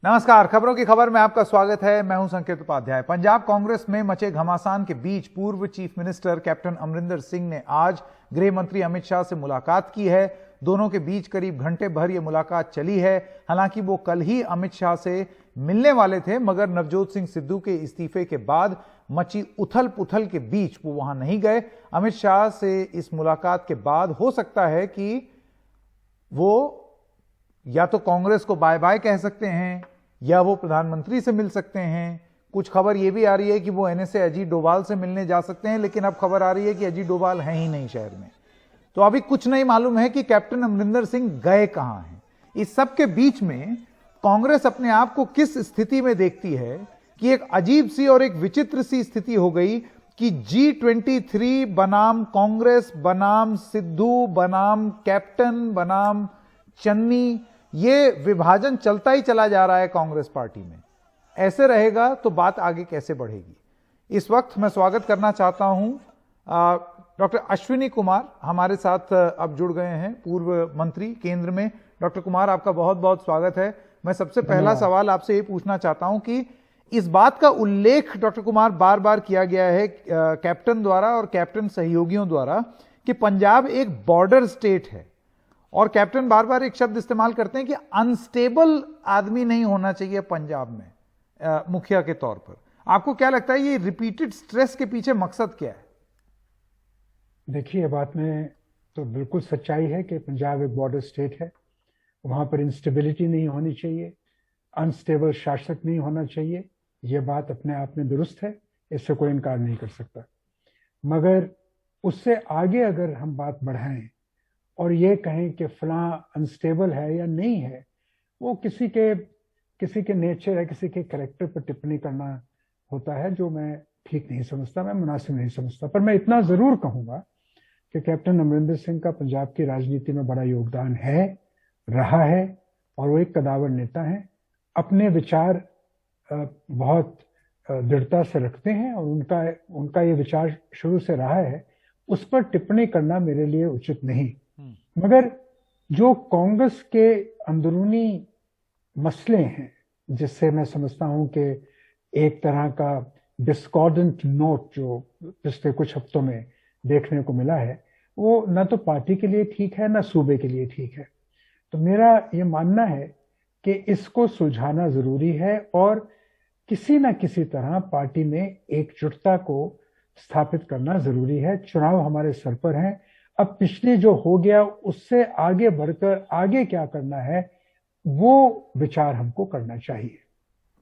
नमस्कार, खबरों की खबर में आपका स्वागत है। मैं हूं संकेत उपाध्याय। पंजाब कांग्रेस में मचे घमासान के बीच पूर्व chief minister captain Amarinder Singh ने आज गृह मंत्री अमित शाह से मुलाकात की है। दोनों के बीच करीब घंटे भर यह मुलाकात चली है। हालांकि वो कल ही अमित शाह से मिलने वाले थे, मगर नवजोत सिंह सिद्धू के इस्तीफे के बाद मची उथल पुथल के बीच वो वहां नहीं गए। अमित शाह से इस मुलाकात के बाद हो सकता है कि वो या तो कांग्रेस को बाय बाय कह सकते हैं या वो प्रधानमंत्री से मिल सकते हैं। कुछ खबर यह भी आ रही है कि वो एनएसए अजीत डोभाल से मिलने जा सकते हैं, लेकिन अब खबर आ रही है कि अजीत डोभाल हैं ही नहीं शहर में। तो अभी कुछ नहीं मालूम है कि कैप्टन अमरिंदर सिंह गए कहां हैं। इस सब के बीच में कांग्रेस अपने आप को किस स्थिति में देखती है कि एक अजीब सी और एक विचित्र सी स्थिति हो गई कि G23 बनाम कांग्रेस बनाम सिद्धू बनाम कैप्टन बनाम चन्नी, ये विभाजन चलता ही चला जा रहा है कांग्रेस पार्टी में। ऐसे रहेगा तो बात आगे कैसे बढ़ेगी। इस वक्त मैं स्वागत करना चाहता हूं डॉक्टर अश्विनी कुमार हमारे साथ अब जुड़ गए हैं, पूर्व मंत्री केंद्र में। डॉक्टर कुमार, आपका बहुत बहुत स्वागत है। मैं सबसे पहला सवाल आपसे ये पूछना चाहता हूं कि इस बात का उल्लेख डॉक्टर कुमार बार बार किया गया है कैप्टन द्वारा और कैप्टन सहयोगियों द्वारा कि पंजाब एक बॉर्डर स्टेट है, और कैप्टन बार बार एक शब्द इस्तेमाल करते हैं कि अनस्टेबल आदमी नहीं होना चाहिए पंजाब में मुखिया के तौर पर। आपको क्या लगता है ये रिपीटेड स्ट्रेस के पीछे मकसद क्या है? देखिए, बात में तो बिल्कुल सच्चाई है कि पंजाब एक बॉर्डर स्टेट है। वहां पर इंस्टेबिलिटी नहीं होनी चाहिए, अनस्टेबल शासक नहीं होना चाहिए। यह बात अपने आप में दुरुस्त है, इससे कोई इनकार नहीं कर सकता। मगर उससे आगे अगर हम बात बढ़ाएं और ये कहें कि फलां अनस्टेबल है या नहीं है, वो किसी के नेचर है, किसी के कैरेक्टर पर टिप्पणी करना होता है, जो मैं ठीक नहीं समझता, मैं मुनासिब नहीं समझता। पर मैं इतना जरूर कहूंगा कि कैप्टन अमरिंदर सिंह का पंजाब की राजनीति में बड़ा योगदान है, रहा है, और वो एक कदावर नेता हैं। अपने विचार बहुत दृढ़ता से रखते हैं और उनका ये विचार शुरू से रहा है। उस पर टिप्पणी करना मेरे लिए उचित नहीं। मगर जो कांग्रेस के अंदरूनी मसले हैं, जिससे मैं समझता हूं कि एक तरह का डिस्कॉर्डेंट नोट जो पिछले कुछ हफ्तों में देखने को मिला है, वो न तो पार्टी के लिए ठीक है, न सूबे के लिए ठीक है। तो मेरा ये मानना है कि इसको सुलझाना जरूरी है और किसी न किसी तरह पार्टी में एकजुटता को स्थापित करना जरूरी है। चुनाव हमारे सर पर हैं। अब पिछले जो हो गया उससे आगे बढ़कर आगे क्या करना है, वो विचार हमको करना चाहिए।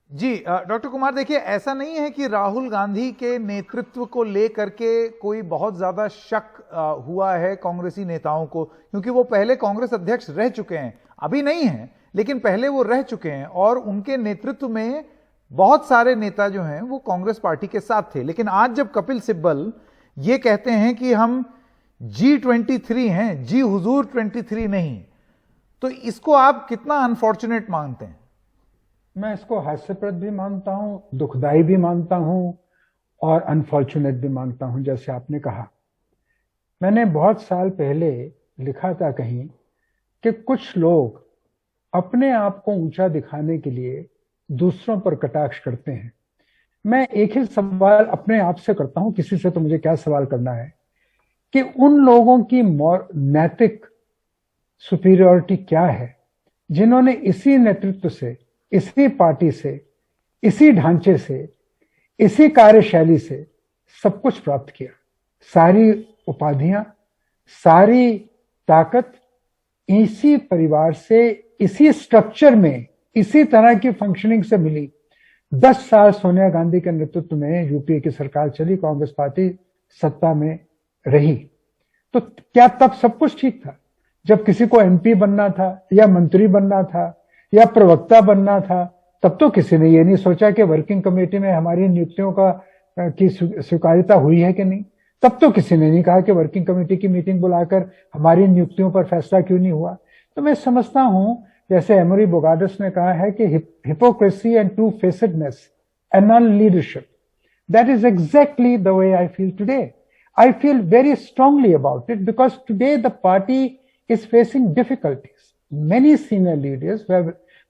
जी डॉक्टर कुमार, देखिए, ऐसा नहीं है कि राहुल गांधी के नेतृत्व को लेकर के कोई बहुत ज्यादा शक हुआ है कांग्रेसी नेताओं को, क्योंकि वो पहले कांग्रेस अध्यक्ष रह चुके हैं। अभी नहीं है, लेकिन पहले वो रह चुके हैं, और उनके नेतृत्व में बहुत सारे नेता जो हैं वो कांग्रेस पार्टी के साथ थे। लेकिन आज जब कपिल सिब्बल ये कहते हैं कि हम G23 हैं, जी हुजूर 23 नहीं, तो इसको आप कितना अनफॉर्चुनेट मानते हैं? मैं इसको हास्यप्रद भी मानता हूं, दुखदाई भी मानता हूं और अनफॉर्चुनेट भी मानता हूं। जैसे आपने कहा, मैंने बहुत साल पहले लिखा था कहीं कि कुछ लोग अपने आप को ऊंचा दिखाने के लिए दूसरों पर कटाक्ष करते हैं। मैं एक ही सवाल अपने आप से करता हूं, किसी से तो मुझे क्या सवाल करना है कि उन लोगों की नैतिक सुपीरियरिटी क्या है जिन्होंने इसी नेतृत्व से, इसी पार्टी से, इसी ढांचे से, इसी कार्यशैली से सब कुछ प्राप्त किया। सारी उपाधियां, सारी ताकत इसी परिवार से, इसी स्ट्रक्चर में, इसी तरह की फंक्शनिंग से मिली। 10 साल सोनिया गांधी के नेतृत्व में यूपीए की सरकार चली, कांग्रेस पार्टी सत्ता में रही। तो क्या तब सब कुछ ठीक था? जब किसी को एमपी बनना था या मंत्री बनना था या प्रवक्ता बनना था, तब तो किसी ने ये नहीं सोचा कि वर्किंग कमेटी में हमारी नियुक्तियों की स्वीकार्यता हुई है कि नहीं। तब तो किसी ने नहीं कहा कि वर्किंग कमेटी की मीटिंग बुलाकर हमारी नियुक्तियों पर फैसला क्यों नहीं हुआ। तो मैं समझता हूं, जैसे एमोरी बोगाडस ने कहा है कि hypocrisy and two facedness annul leadership. That is exactly the way I feel today. I feel very strongly about it because today the party is facing difficulties. Many senior leaders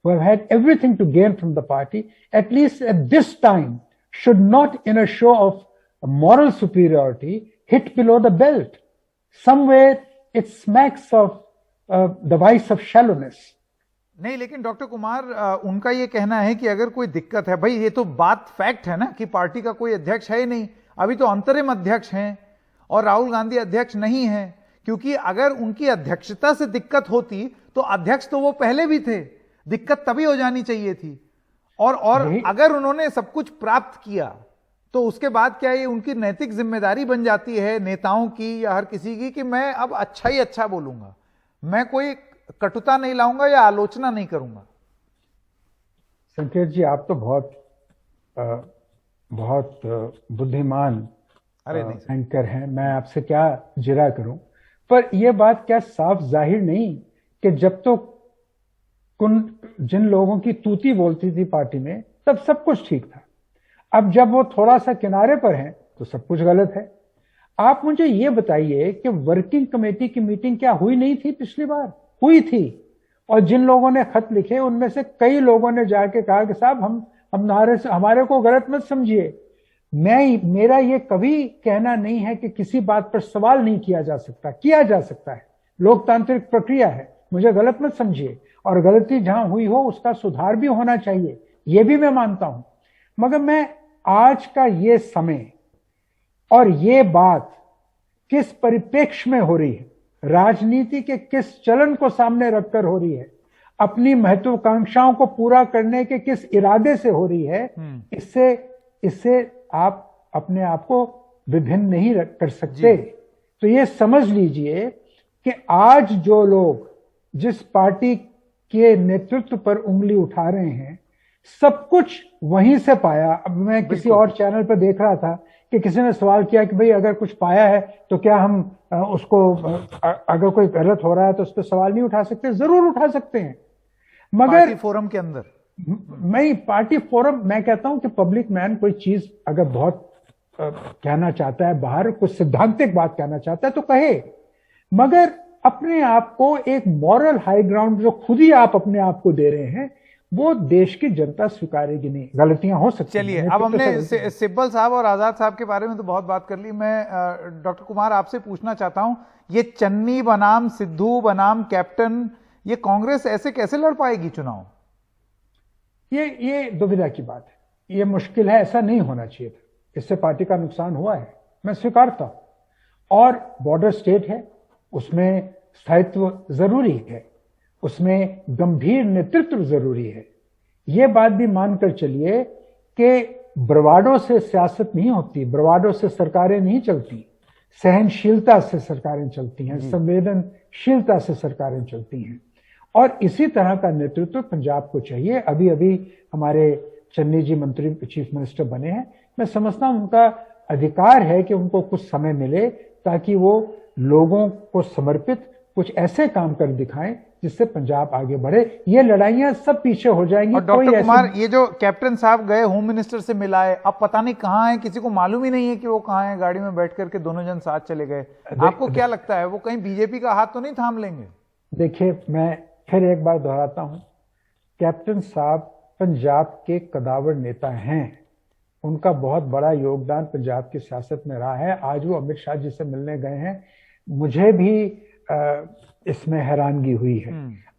who have had everything to gain from the party, at least at this time, should not, in a show of moral superiority, hit below the belt. Somewhere it smacks of the vice of shallowness. नहीं, लेकिन doctor Kumar, उनका ये कहना है कि अगर कोई दिक्कत है, भाई ये तो बात फैक्ट है ना कि पार्टी का कोई अध्यक्ष है ही नहीं, अभी तो अंतरिम अध्यक्ष हैं और राहुल गांधी अध्यक्ष नहीं है, क्योंकि अगर उनकी अध्यक्षता से दिक्कत होती तो अध्यक्ष तो वो पहले भी थे, दिक्कत तभी हो जानी चाहिए थी। और अगर उन्होंने सब कुछ प्राप्त किया तो उसके बाद क्या ये उनकी नैतिक जिम्मेदारी बन जाती है नेताओं की या हर किसी की कि मैं अब अच्छा ही अच्छा बोलूंगा, मैं कोई कटुता नहीं लाऊंगा या आलोचना नहीं करूंगा। संकेत जी, आप तो बहुत बुद्धिमान एंकर हैं, मैं आपसे क्या जिरा करूं, पर यह बात क्या साफ जाहिर नहीं कि जब तो जिन लोगों की तूती बोलती थी पार्टी में तब सब कुछ ठीक था, अब जब वो थोड़ा सा किनारे पर हैं तो सब कुछ गलत है। आप मुझे ये बताइए कि वर्किंग कमेटी की मीटिंग क्या हुई नहीं थी? पिछली बार हुई थी, और जिन लोगों ने खत लिखे उनमें से कई लोगों ने जाके कहा कि साहब हमारे को गलत मत समझिए। मेरा ये कभी कहना नहीं है कि किसी बात पर सवाल नहीं किया जा सकता, किया जा सकता है, लोकतांत्रिक प्रक्रिया है, मुझे गलत मत समझिए, और गलती जहां हुई हो उसका सुधार भी होना चाहिए, ये भी मैं मानता हूं। मगर मैं आज का ये समय और ये बात किस परिप्रेक्ष्य में हो रही है, राजनीति के किस चलन को सामने रखकर हो रही है, अपनी महत्वाकांक्षाओं को पूरा करने के किस इरादे से हो रही है, इससे आप अपने आप को विभिन्न नहीं कर सकते। तो ये समझ लीजिए कि आज जो लोग जिस पार्टी के नेतृत्व पर उंगली उठा रहे हैं सब कुछ वहीं से पाया। अब मैं किसी और चैनल पर देख रहा था कि किसी ने सवाल किया कि भाई अगर कुछ पाया है तो क्या हम उसको, अगर कोई गलत हो रहा है तो उस पर सवाल नहीं उठा सकते? जरूर उठा सकते हैं, मगर पार्टी फोरम के अंदर पार्टी फोरम, मैं कहता हूं कि पब्लिक मैन कोई चीज अगर बहुत कहना चाहता है, बाहर कुछ सिद्धांतिक बात कहना चाहता है तो कहे, मगर अपने आप को एक मॉरल हाई ग्राउंड जो खुद ही आप अपने आप को दे रहे हैं वो देश की जनता स्वीकारेगी नहीं। गलतियां हो सकती हैं। चलिए, अब हमने सिब्बल साहब और आजाद साहब के बारे में तो बहुत बात कर ली। मैं डॉक्टर कुमार आपसे पूछना चाहता हूं, ये चन्नी बनाम सिद्धू बनाम कैप्टन, ये कांग्रेस ऐसे कैसे लड़ पाएगी चुनाव? ये दुविधा की बात है, ये मुश्किल है, ऐसा नहीं होना चाहिए था, इससे पार्टी का नुकसान हुआ है, मैं स्वीकारता हूं। और बॉर्डर स्टेट है, उसमें स्थायित्व जरूरी है, उसमें गंभीर नेतृत्व जरूरी है। यह बात भी मानकर चलिए कि बरवाडों से सियासत नहीं होती, बरवाडों से सरकारें नहीं चलती, सहनशीलता से सरकारें चलती हैं, संवेदनशीलता से सरकारें चलती हैं। और इसी तरह का नेतृत्व पंजाब को चाहिए। अभी अभी हमारे चन्नी जी मंत्री चीफ मिनिस्टर बने हैं, मैं समझता हूं उनका अधिकार है कि उनको कुछ समय मिले ताकि वो लोगों को समर्पित कुछ ऐसे काम कर दिखाएं जिससे पंजाब आगे बढ़े। ये लड़ाइयां सब पीछे हो जाएंगी। और डॉक्टर कुमार, ये जो कैप्टन साहब गए होम मिनिस्टर से मिलाए, अब पता नहीं कहां है, किसी को मालूम ही नहीं है कि वो कहां है, गाड़ी में बैठ करके दोनों जन साथ चले गए। आपको क्या लगता है वो कहीं बीजेपी का हाथ तो नहीं थाम लेंगे? देखिए, मैं फिर एक बार दोहराता हूं, कैप्टन साहब पंजाब के कदावर नेता हैं, उनका बहुत बड़ा योगदान पंजाब की सियासत में रहा है। आज वो अमित शाह जी से मिलने गए हैं, मुझे भी इसमें हैरानगी हुई है,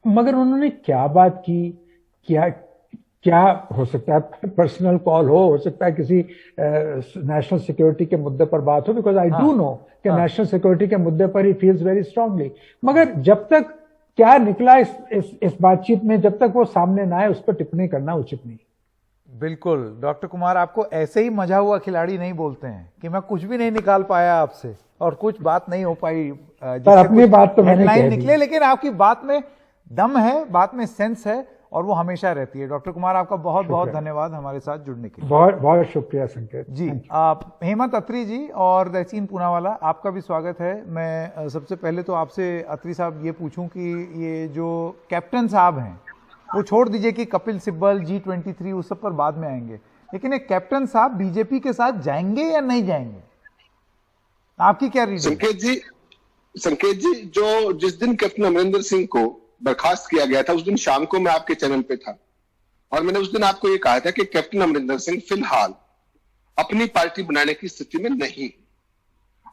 मगर उन्होंने क्या बात की, क्या हो सकता है पर्सनल कॉल हो सकता है किसी नेशनल सिक्योरिटी के मुद्दे पर बात हो, बिकॉज आई डू नो कि नेशनल सिक्योरिटी के मुद्दे पर ही फील्स वेरी स्ट्रांगली, मगर जब तक क्या निकला इस बातचीत में, जब तक वो सामने ना आए उस पर टिप्पणी करना उचित नहीं। बिल्कुल डॉक्टर कुमार, आपको ऐसे ही मजा हुआ खिलाड़ी नहीं बोलते हैं कि मैं कुछ भी नहीं निकाल पाया आपसे और कुछ बात नहीं हो पाई, अपनी बात तो मैंने कह दी, निकले, लेकिन आपकी बात में दम है, बात में सेंस है और वो हमेशा रहती है। डॉक्टर कुमार, आपका बहुत बहुत धन्यवाद हमारे साथ जुड़ने के लिए। बहुत बहुत शुक्रिया संकेत जी। हेमंत अत्री जी और तहसीन पूनावाला, आपका भी स्वागत है। मैं सबसे पहले तो आपसे अत्री साहब ये पूछूं कि ये जो कैप्टन साहब हैं, वो छोड़ दीजिए कि कपिल सिब्बल, G23 उस सब पर बाद में आएंगे, लेकिन एक कैप्टन साहब बीजेपी के साथ जाएंगे या नहीं जाएंगे? आपकी क्या रीजन? संकेत जी, जो जिस दिन कैप्टन अमरिंदर सिंह को बर्खास्त किया गया था, उस दिन शाम को मैं आपके चैनल पे था और मैंने उस दिन आपको ये कहा था कि कैप्टन अमरिंदर सिंह फिलहाल अपनी पार्टी बनाने की स्थिति में नहीं,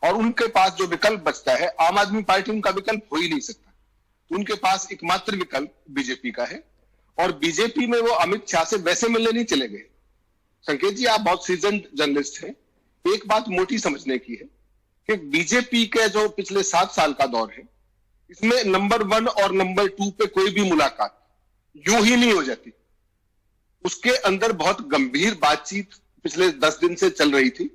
और उनके पास जो विकल्प बचता है, आम आदमी पार्टी उनका विकल्प हो ही नहीं सकता, तो उनके पास एकमात्र विकल्प बीजेपी का है। और बीजेपी में वो अमित शाह से वैसे मिलने नहीं चले गए। संकेत जी, आप बहुत सीजन्ड जर्नलिस्ट हैं, एक बात मोटी समझने की है कि बीजेपी के जो पिछले 7 साल का दौर है, इसमें नंबर 1 और नंबर 2 पे कोई भी मुलाकात यूं ही नहीं हो जाती। उसके अंदर बहुत गंभीर बातचीत पिछले 10 दिन से चल रही थी,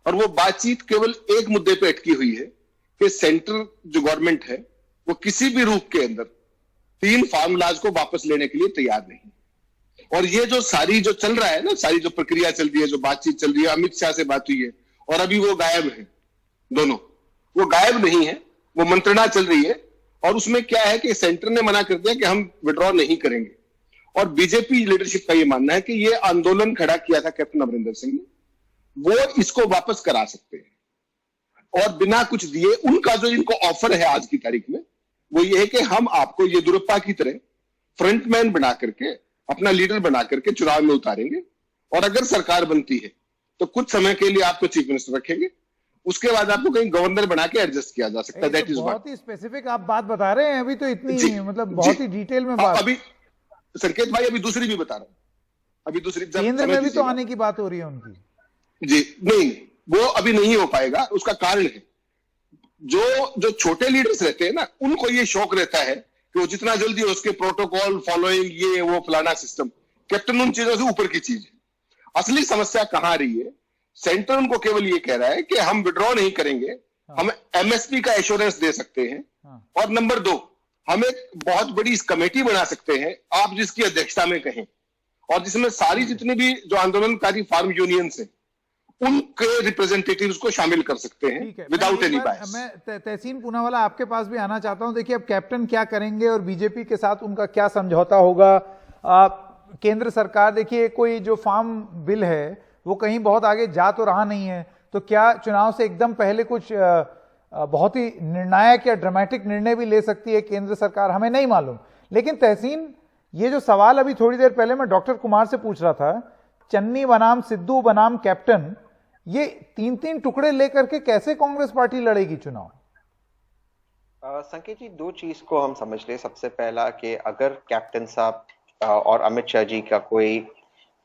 और वो बातचीत केवल एक मुद्दे पे अटकी हुई है कि सेंट्रल जो गवर्नमेंट है वो किसी भी रूप के अंदर 3 फार्मूलाज को वापस लेने के लिए तैयार नहीं। और ये जो सारी जो चल रहा है ना, सारी जो प्रक्रिया चल रही है, जो बातचीत चल रही है, अमित शाह से बात हुई है और अभी वो गायब है, दोनों वो गायब नहीं है, वो मंत्रणा चल रही है। और उसमें क्या है कि सेंटर ने मना कर दिया कि हम विड्रॉ नहीं करेंगे, और बीजेपी लीडरशिप का ये मानना है कि ये आंदोलन खड़ा किया था कैप्टन अमरिंदर सिंह ने, वो इसको वापस करा सकते हैं। और बिना कुछ दिए उनका जो इनको ऑफर है आज की तारीख में, वो ये है कि हम आपको येदियुरप्पा की तरह फ्रंटमैन बना करके, अपना लीडर बना करके चुनाव में उतारेंगे, और अगर सरकार बनती है तो कुछ समय के लिए आपको चीफ मिनिस्टर रखेंगे, उसके बाद आपको कहीं गवर्नर बना के एडजस्ट किया जा सकता है। दैट इज बहुत ही स्पेसिफिक आप बात बता रहे हैं, अभी तो इतनी मतलब बहुत ही डिटेल में बात। अभी संकेत भाई अभी दूसरी भी बता रहा हूं, अभी दूसरी केंद्र में भी तो आने की बात हो रही है उनकी। जी नहीं, वो अभी नहीं हो पाएगा। उसका कारण है, जो छोटे लीडर्स रहते हैं ना, उनको ये शौक रहता है कि वो जितना जल्दी हो उसके प्रोटोकॉल फॉलोइंग, ये वो फलाना सिस्टम। कैप्टन उन चीजों से ऊपर की चीज है। असली समस्या कहां आ रही है, सेंटर उनको केवल ये कह रहा है कि हम विड्रॉ नहीं करेंगे, हम एमएसपी का एश्योरेंस दे सकते हैं, और नंबर 2 हम एक बहुत बड़ी कमेटी बना सकते हैं, आप जिसकी अध्यक्षता में कहें, और जिसमें सारी जितनी भी जो आंदोलनकारी फार्म यूनियंस हैं उनके रिप्रेजेंटेटिव्स को शामिल कर सकते हैं विदाउट एनी बायस। मैं तहसीन पूनावाला आपके पास भी आना चाहता हूं। देखिए अब कैप्टन क्या करेंगे और बीजेपी के साथ उनका क्या समझौता होगा। केंद्र सरकार, देखिए कोई जो फार्म बिल है वो कहीं बहुत आगे जा तो रहा नहीं है, तो क्या चुनाव से एकदम पहले कुछ बहुत ही निर्णायक या ड्रामेटिक निर्णय भी ले सकती है केंद्र सरकार, हमें नहीं मालूम। लेकिन तहसीन, ये जो सवाल अभी थोड़ी देर पहले मैं डॉक्टर कुमार से पूछ रहा था, चन्नी बनाम सिद्धू बनाम कैप्टन, ये 3-3 टुकड़े लेकर के कैसे कांग्रेस पार्टी लड़ेगी चुनाव? संकेत जी, 2 चीज को हम समझ ले। सबसे पहला कि अगर कैप्टन साहब और अमित शाह जी का कोई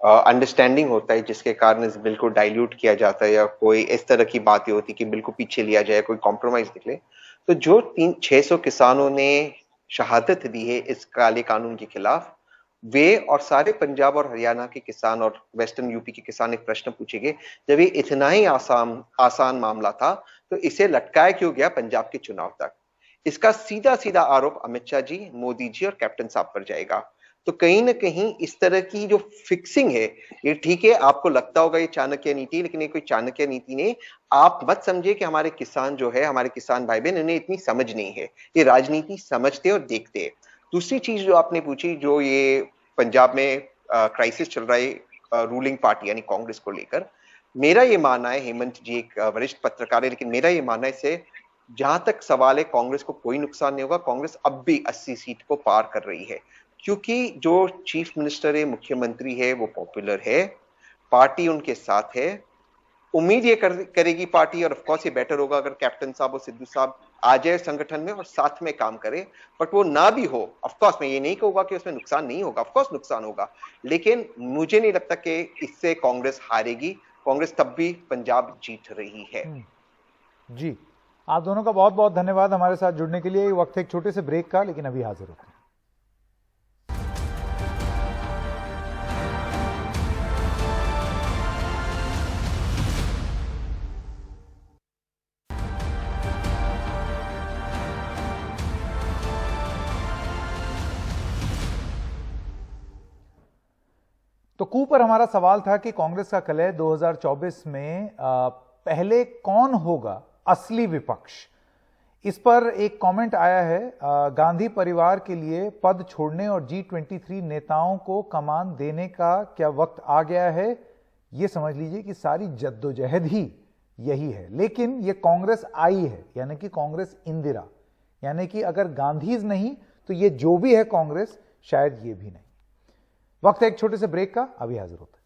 अंडरस्टैंडिंग होता है जिसके कारण इस बिल को डाइल्यूट किया जाता है, या कोई इस तरह की बातें होती कि बिल को पीछे लिया जाए, कोई कॉम्प्रोमाइज निकले, तो जो 600 किसानों ने शहादत दी है इस काले कानून के खिलाफ, वे और सारे पंजाब और हरियाणा के किसान और वेस्टर्न यूपी के किसान एक प्रश्न पूछेंगे, जब ये इतना ही आसान मामला था तो इसे लटकाया क्यों गया पंजाब के चुनाव तक। इसका सीधा सीधा आरोप अमित शाह जी, मोदी जी और कैप्टन साहब पर जाएगा। तो कहीं ना कहीं इस तरह की जो फिक्सिंग है, ये ठीक है, आपको लगता होगा ये चाणक्य नीति, लेकिन ये कोई चाणक्य नीति नहीं। आप मत समझिए कि हमारे किसान जो है, हमारे किसान भाई बहन, इन्हें इतनी समझ नहीं है, ये राजनीति समझते और देखते हैं। दूसरी चीज जो आपने पूछी, जो ये पंजाब में क्राइसिस चल रहा है रूलिंग पार्टी यानी कांग्रेस को लेकर, मेरा ये मानना है, हेमंत जी एक वरिष्ठ पत्रकार है, लेकिन मेरा ये मानना है इससे जहां तक सवाल है, कांग्रेस को कोई नुकसान नहीं होगा। कांग्रेस अब भी 80 सीट को पार कर रही है, क्योंकि जो चीफ मिनिस्टर है, मुख्यमंत्री है, वो पॉपुलर है, पार्टी उनके साथ है। उम्मीद ये करेगी पार्टी, और ऑफ कोर्स ये बेटर होगा अगर कैप्टन साहब और सिद्धू साहब आ जाए संगठन में और साथ में काम करें। बट वो ना भी हो, ऑफ कोर्स मैं ये नहीं कहूंगा कि उसमें नुकसान नहीं होगा, ऑफ कोर्स नुकसान होगा, लेकिन मुझे नहीं लगता कि इससे कांग्रेस हारेगी। कांग्रेस तब भी पंजाब जीत रही है। जी, आप दोनों का बहुत बहुत धन्यवाद हमारे साथ जुड़ने के लिए। वक्त एक छोटे से ब्रेक का, लेकिन अभी हाजिर होते हैं। तो कू पर हमारा सवाल था कि कांग्रेस का कलह 2024 में पहले कौन होगा असली विपक्ष। इस पर एक कमेंट आया है, गांधी परिवार के लिए पद छोड़ने और G23 नेताओं को कमान देने का क्या वक्त आ गया है। ये समझ लीजिए कि सारी जद्दोजहद ही यही है, लेकिन ये कांग्रेस आई है, यानी कि कांग्रेस इंदिरा, यानी कि अगर गांधीज नहीं तो ये जो भी है कांग्रेस, शायद ये भी नहीं। वक्त है एक छोटे से ब्रेक का, अभी हाजिर होता है।